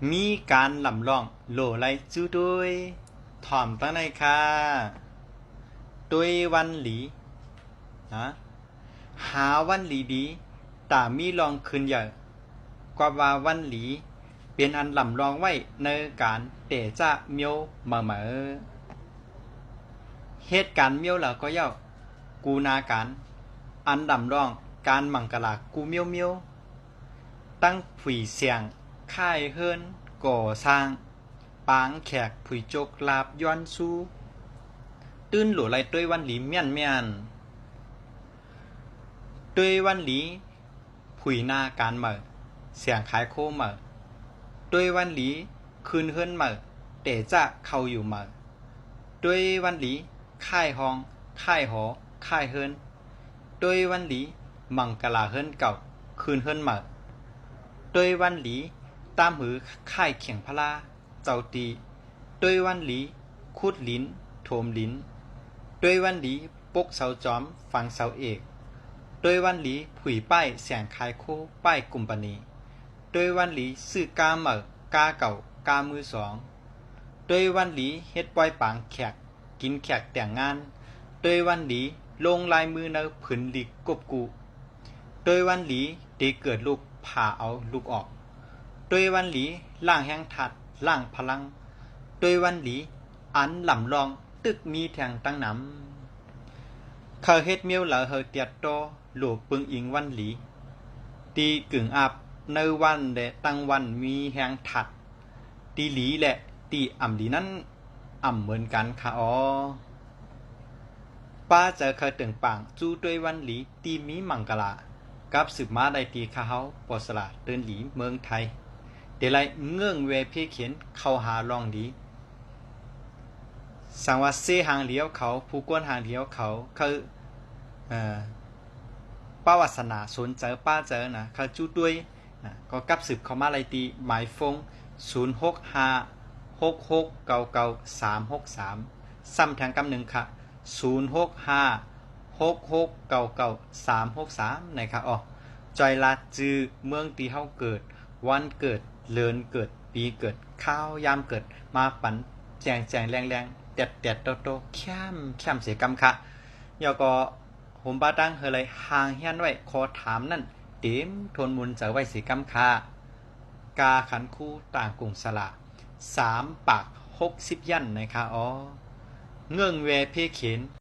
มีการลำลองโหลไลจู้ด้วยถ่อมตั้งในค่ะด้วยวันหลีนะหาวันหลีดีแต่มีลองคืนเยอะกว่าวันหลีเป็นอันลำลองไว้ในการเตะจะเมียวเหมอเหตุการณ์เมียวแล้วก็เย่ากูนาการอันลำลองการมังกลากูเมียวเมียวตั้งผุยเสียงค่ายเฮิรนก่อสร้างปางแขกผุยจกลาบย้อนสู้ตื้นหลัวไหลด้วยวันหลีเมียนเมียนด้วยวันหลีผุยหน้าการเหมอเสียงขายโคเหมอด้วยวันหลีคืนเฮิรนเหมอแต่จะเข้าอยู่เหมอด้วยวันหลีค่ายห้องค่ายหอค่ายเฮิรนด้วยวันหลีมังกลาเฮิรนเก่าคืนเฮิรนเหมอด้วยวันหลีตามหือค่ายเขียงพลาเจ้าตีด้วยวันหลีคุดลิ้นโถมลิ้นด้วยวันหลีปกเสาจอมฝังเสาเอกด้วยวันหลีผุยป้ายแสงคายโคป้ายกุมปณีด้วยวันหลีซื้อกาเหมอกาเก่ากามือสองด้วยวันหลีเฮ็ดปล่อยปางแขกกินแขกแต่งงานด้วยวันหลีลงลายมือในผืนหลีกกบกูด้วยวันหลีได้เกิดลูกผ่าเอาลูกออกด้วยวันหลีล่างแห้งถัดล่างพลังด้วยวันหลีอันลำลองตึกมีแทงตั้งน้ำเขาเฮ็ดเมียวเหลอเฮเตียดโตหลวปึงอิงวันหลีตีกึ่งอับในวันเดตั้งวันมีแหงถัดตีหลีแหละตีอ่ำหลีนั้นอ่ำเหมือนกันค่ะอ๋อป้าเจอเคยตึงป่างจู้ด้วยวันหลีตีมีมังกลากับสืบมาได้ตีข้าเฮาปอสลาเดินหลีเมืองไทยเดลัยเงื่องเวเพียเขียนเข้าหาลองดีสังว่าเสหางเลี้ยวเขาผู้กวนหางเลี้ยวเขาคือป้าวาสนาสนเจอป้าเจอนะเขาจู้ด้วยนะก็กับสืบเข้ามาไลตีหมายฟง0656699363ซ้ำทางกำหนึ่งค่ะ0656699363นะครับอ๋อจอยลาจือเมืองตีเฮาเกิดวันเกิดเลือนเกิดปีเกิดข้าวยามเกิดมาปันแจงแจงแรงแรงแดดแดดโตโตแค้มแค้มเสียกำค่ะยอก็ผมบ้าตั้งเฮเลยห่างเฮียนไว้ขอถามนั่นเต็มทนมุนจะไว้เสียกำค่ะกาขันคู่ต่างกรุงสละ3 ปาก 60 ยันนะคะอ๋อเงื่องเวเพเข็น